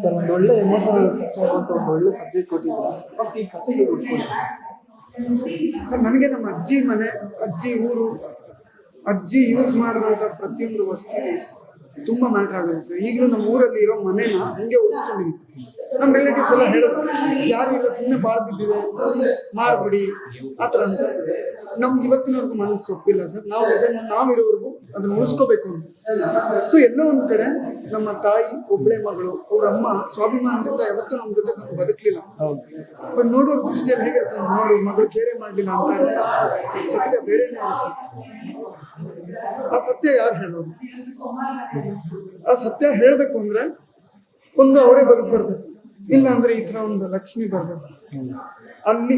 Sir ಒಂದು ಒಳ್ಳೆ emotional touch ಆಗುವಂಥ ಒಂದು ಒಳ್ಳೆ ಸಬ್ಜೆಕ್ಟ್ ಕೊಟ್ಟಿದ್ದೀರಾ. ಫಸ್ಟ್ ಈ ಕಥೆ ಹೇಗೆ ಉಟ್ಕೊಂಡಿದ್ದೀರಾ ಸರ್? ನನಗೆ ನಮ್ಮ ಅಜ್ಜಿ ಮನೆ, ಅಜ್ಜಿ ಊರು, ಅಜ್ಜಿ ಯೂಸ್ ಮಾಡಿದಂಥ ಪ್ರತಿಯೊಂದು ವಸ್ತು ತುಂಬ ಮ್ಯಾಟ್ರ್ ಆಗುತ್ತೆ ಸರ್. ಈಗಲೂ ನಮ್ಮ ಊರಲ್ಲಿ ಇರೋ ಮನೇನ ಹಂಗೆ ಉಳಿಸ್ಕೊಂಡಿದ್ದೀವಿ. ನಮ್ಮ ರಿಲೇಟಿವ್ಸ್ ಎಲ್ಲ ಹೇಳೋದು, ಯಾರು ಇಲ್ಲ ಸುಮ್ಮನೆ ಬಾಳ್ದಿದ್ದಿದೆ ಮಾರ್ಬಿಡಿ ಆ ಥರ ಅಂತ. ನಮ್ಗೆ ಇವತ್ತಿನವರೆಗೂ ಮನಸ್ಸು ಒಪ್ಪಿಲ್ಲ ಸರ್. ನಾವಿರೋವರೆಗೂ ಅದನ್ನ ಉಳಿಸ್ಕೋಬೇಕು ಅಂತ. ಸೊ ಎಲ್ಲೋ ಒಂದು ಕಡೆ ನಮ್ಮ ತಾಯಿ ಒಬ್ಬಳೆ ಮಗಳು, ಅವ್ರ ಅಮ್ಮ ಸ್ವಾಭಿಮಾನದಿಂದ ಯಾವತ್ತೂ ನಮ್ಮ ಜೊತೆ ನಮ್ಗೆ ಬದುಕಲಿಲ್ಲ. ಬಟ್ ನೋಡೋರ ದೃಷ್ಟಿಯಲ್ಲಿ ಹೇಗಿರ್ತದೆ, ನೋಡು ಮಗಳು ಕೇರೆ ಮಾಡಲಿಲ್ಲ ಅಂತ. ಸತ್ಯ ಬೇರೆನೇ ಇರುತ್ತೆ. ಆ ಸತ್ಯ ಯಾರು ಹೇಳೋದು? ಆ ಸತ್ಯ ಹೇಳಬೇಕು ಅಂದ್ರೆ ಒಂದು ಅವರೇ ಬದುಕು ಬರ್ಬೇಕು, ಇಲ್ಲ ಅಂದ್ರೆ ಈ ತರ ಒಂದು ಲಕ್ಷ್ಮಿ ಬರ್ಬೇಕು. ಅಲ್ಲಿ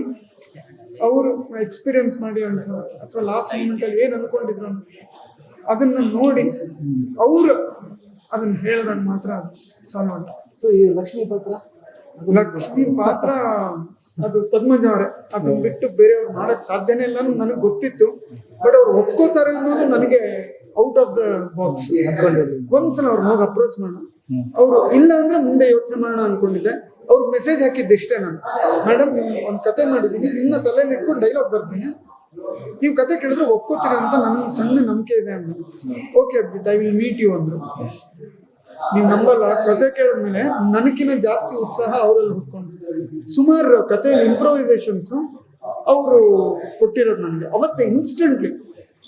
ಅವರು ಎಕ್ಸ್ಪೀರಿಯನ್ಸ್ ಮಾಡಿ ಅಂತ ಅಥವಾ ಲಾಸ್ಟ್ ಮೂಮೆಂಟ್ ಅಲ್ಲಿ ಏನ್ ಅನ್ಕೊಂಡಿದ್ರು ಅದನ್ನ ನೋಡಿ ಅವರು ಅದನ್ನ ಹೇಳಿದಾಗ ಮಾತ್ರ ಅದು ಸಾಲ್ವ್ ಆಗುತ್ತೆ. ಸೊ ಈ ಲಕ್ಷ್ಮಿ ಪಾತ್ರ ಅದು ಪದ್ಮಜ ಅವರೇ. ಅದನ್ನ ಬಿಟ್ಟು ಬೇರೆಯವ್ರು ಮಾಡಕ್ ಸಾಧ್ಯನೇ ಇಲ್ಲ ನನಗೆ ಗೊತ್ತಿತ್ತು. ಬಟ್ ಅವ್ರು ಒಪ್ಕೋತಾರೆ ಅನ್ನೋದು ನನಗೆ ಔಟ್ ಆಫ್ ದ ಬಾಕ್ಸ್. ಒಂದ್ಸಲ ಅವ್ರನ್ನ ಹೋಗಿ ಅಪ್ರೋಚ್ ಮಾಡೋಣ, ಅವರು ಇಲ್ಲ ಅಂದ್ರೆ ಮುಂದೆ ಯೋಚನೆ ಮಾಡೋಣ ಅನ್ಕೊಂಡಿದ್ದೆ. ಅವ್ರಿಗೆ ಮೆಸೇಜ್ ಹಾಕಿದ್ದು ಇಷ್ಟೇ, ನಾನು ಮೇಡಮ್ ಒಂದು ಕತೆ ಮಾಡಿದ್ದೀನಿ, ನಿನ್ನ ತಲೆಯಲ್ಲಿ ಇಟ್ಕೊಂಡು ಡೈಲಾಗ್ ಬರ್ತೀನಿ, ನೀವು ಕತೆ ಕೇಳಿದ್ರೆ ಒಪ್ಕೋತೀರ ಅಂತ ನನ್ನ ಸಣ್ಣ ನಂಬಿಕೆ ಇದೆ ಅಂದ. Okay Abhijit, I will meet you ಅಂದ್ರು. ನೀವು ನಂಬಲ್ಲ, ಕತೆ ಕೇಳಿದ್ಮೇಲೆ ನನಗಿನ್ನ ಜಾಸ್ತಿ ಉತ್ಸಾಹ ಅವರಲ್ಲಿ ಹುಡ್ಕೊಂಡು ಸುಮಾರು ಕಥೆಯಲ್ಲಿ ಇಂಪ್ರೊವೈಸೇಷನ್ಸ್ ಅವರು ಕೊಟ್ಟಿರೋದು ನನಗೆ ಅವತ್ತೆ ಇನ್ಸ್ಟೆಂಟ್ಲಿ.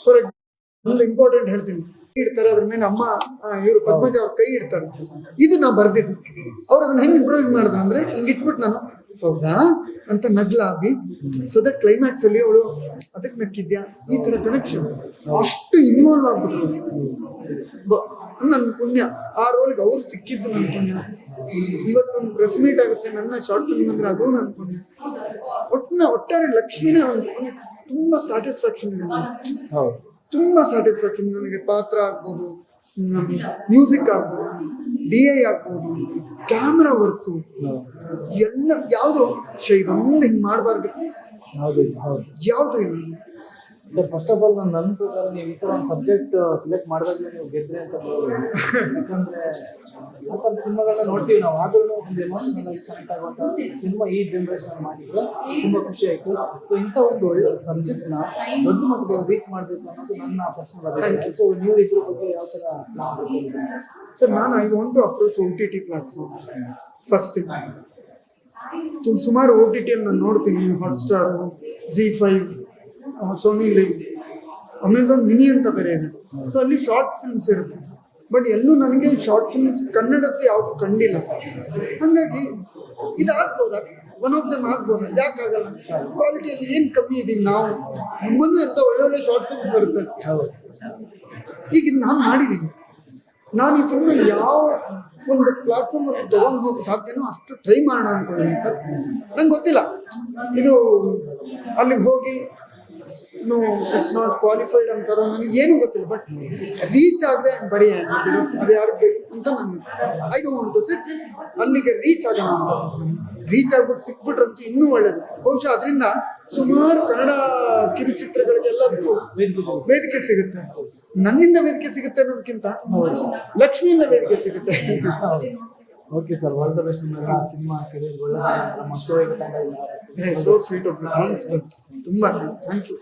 ಫಾರ್ ಎಕ್ಸಾಂಪಲ್ ಒಂದು ಇಂಪಾರ್ಟೆಂಟ್ ಹೇಳ್ತೀನಿ, ಇಡ್ತಾರೆ ಅದ್ರ ಮೇಲೆ ಅಮ್ಮ ಇವರು ಪದ್ಮಜ ಅವ್ರ ಕೈ ಇಡ್ತಾರೆ. ಇದು ನಾ ಬರ್ದಿದ್ದು. ಅವ್ರು ಅದನ್ನ ಹೆಂಗ್ ಇಂಪ್ರೂವೈಸ್ ಮಾಡಿದ್ರು ಅಂದ್ರೆ ಹಿಂಗೆ ಇಟ್ಬಿಟ್ಟು ನಾನು ಹೌದಾ ಅಂತ ನಗ್ಲಾಗಿ, ಸೊ ದಟ್ ಕ್ಲೈಮ್ಯಾಕ್ಸ್ ಅಲ್ಲಿ ಅವಳು ಅದಕ್ಕೆ ನಕ್ಕಿದ್ಯಾ, ಈ ತರ ಕನೆಕ್ಷನ್ ಅಷ್ಟು ಇನ್ವಾಲ್ವ್ ಆಗ್ಬಿಟ್ರು. ನನ್ನ ಪುಣ್ಯ, ಆ ರೋಲ್ಗೆ ಅವ್ರು ಸಿಕ್ಕಿದ್ದು ನನ್ನ ಪುಣ್ಯ. ಇವತ್ತೊಂದು ಪ್ರೆಸ್ ಮೀಟ್ ಆಗುತ್ತೆ ನನ್ನ ಶಾರ್ಟ್ ಫಿಲ್ಮ್ ಅಂದ್ರೆ ಅದು ನನ್ನ ಪುಣ್ಯ. ಒಟ್ಟಾರೆ ಲಕ್ಷ್ಮಿನೇ ಒಂದು ತುಂಬಾ ಸ್ಯಾಟಿಸ್ಫ್ಯಾಕ್ಷನ್ ಇದೆ ನನಗೆ. ತುಂಬಾ ಸ್ಯಾಟಿಸ್ಫ್ಯಾಕ್ಷನ್ ನನಗೆ. ಪಾತ್ರ ಆಗ್ಬೋದು, ಮ್ಯೂಸಿಕ್ ಆಗ್ಬೋದು, DI ಆಗ್ಬೋದು, ಕ್ಯಾಮ್ರಾ ವರ್ಕು ಎಲ್ಲ ಯಾವುದು ಇದೊಂದು ಹಿಂಗೆ ಮಾಡಬಾರ್ದು ಯಾವುದು ಇಲ್ಲ ಸರ್. ಫಸ್ಟ್ ಆಫ್ ಆಲ್ ನನ್ನ ಪ್ರಕಾರ ನೀವು ಈ ಥರ ಒಂದು ಸಬ್ಜೆಕ್ಟ್ ಸೆಲೆಕ್ಟ್ ಮಾಡಿದಾಗಲೇ ನೀವು ಗೆದ್ದರೆ ಅಂತ ಹೇಳ್ಬೋದು. ಯಾಕಂದರೆ ಆ ಥರದ ಸಿನಿಮಾಗಳನ್ನ ನೋಡ್ತೀವಿ ನಾವು, ಆದ್ರೂ ಒಂದು ಎಮೋಷನಲ್ ಆಗಿ ಕನೆಕ್ಟ್ ಆಗುವಂಥ ಸಿನಿಮಾ ಈ ಜನ್ರೇಷನ್ ಮಾಡಿದ್ರೆ ತುಂಬ ಖುಷಿ ಆಯಿತು. ಸೊ ಇಂಥ ಒಂದು ಒಳ್ಳೆ ಸಬ್ಜೆಕ್ಟ್ನ ದೊಡ್ಡ ಮಟ್ಟದಲ್ಲಿ ರೀಚ್ ಮಾಡಬೇಕು ಅನ್ನೋದು ನನ್ನ ಪರ್ಸನಲ್ ಅಭಿಪ್ರಾಯ. ಸೊ ನೀವು ಇದ್ರ ಬಗ್ಗೆ ಯಾವ ಥರ ಪ್ಲಾನ್? ಸರ್ ನಾನು I want to approach OTT platforms first thing. ಸುಮಾರು OTT ನಾನು ನೋಡ್ತೀನಿ, Hotstar, ZEE5, Sony live, Amazon mini ಅಂತ ಬೇರೆ ಇದೆ. ಸೊ ಅಲ್ಲಿ ಶಾರ್ಟ್ ಫಿಲ್ಮ್ಸ್ ಇರುತ್ತೆ. ಬಟ್ ಎಲ್ಲೂ ನನಗೆ ಶಾರ್ಟ್ ಫಿಲ್ಮ್ಸ್ ಕನ್ನಡದ್ದು ಯಾವುದು ಕಂಡಿಲ್ಲ. ಹಾಗಾಗಿ ಇದಾಗ್ಬೋದಾ, ಒನ್ ಆಫ್ ದಮ್ ಆಗ್ಬೋದಾ, ಯಾಕಾಗಲ್ಲ? ಕ್ವಾಲಿಟಿಯಲ್ಲಿ ಏನು ಕಮ್ಮಿ ಇದೀವಿ ನಾವು? ನಮ್ಮನ್ನು ಎಂತ ಒಳ್ಳೊಳ್ಳೆ ಶಾರ್ಟ್ ಫಿಲ್ಮ್ಸ್ ಬರುತ್ತೆ. ಈಗ ನಾನು ಮಾಡಿದ್ದೀನಿ. ನಾನು ಈ ಫಿಲ್ಮ್ ಯಾವ ಒಂದು ಪ್ಲಾಟ್ಫಾರ್ಮ್ ಅಲ್ಲಿ ತಗೊಂಡು ಹೋಗಿ ಸಾಧ್ಯನೋ ಅಷ್ಟು ಟ್ರೈ ಮಾಡೋಣ ಅನ್ಕೊಂಡಿದ್ದೀನಿ ಸರ್. ನಂಗೆ ಗೊತ್ತಿಲ್ಲ ಇದು ಅಲ್ಲಿಗೆ ಹೋಗಿ ನೋ ಇಟ್ಸ್ ನಾಟ್ ಕ್ವಾಲಿಫೈಡ್ ಅಂತಾರೋ, ನನಗೆ ಏನೂ ಗೊತ್ತಿಲ್ಲ. ಬಟ್ ರೀಚ್ ಆಗದೆ ಬರೀ ಅದು ಯಾರು ಬೇಕು ಅಂತ ನಾನು I don't want to sit. ಅಲ್ಲಿಗೆ ರೀಚ್ ಆಗೋಣ ಅಂತ ಸರ್. ರೀಚ್ ಆಗ್ಬಿಟ್ಟು ಸಿಕ್ಬಿಟ್ರಂತೂ ಇನ್ನೂ ಒಳ್ಳೇದು. ಬಹುಶಃ ಅದರಿಂದ ಸುಮಾರು ಕನ್ನಡ ಕಿರುಚಿತ್ರಗಳಿಗೆಲ್ಲದಕ್ಕೂ ವೇದಿಕೆ ಸಿಗುತ್ತೆ. ನನ್ನಿಂದ ವೇದಿಕೆ ಸಿಗುತ್ತೆ ಅನ್ನೋದಕ್ಕಿಂತ ಲಕ್ಷ್ಮಿಯಿಂದ ವೇದಿಕೆ ಸಿಗುತ್ತೆ. Okay sir, all the best. Cinema career ಒಳ್ಳೆದಾಗಲಿ. So sweet of you. Thanks, ತುಂಬ ಥ್ಯಾಂಕ್ ಯು.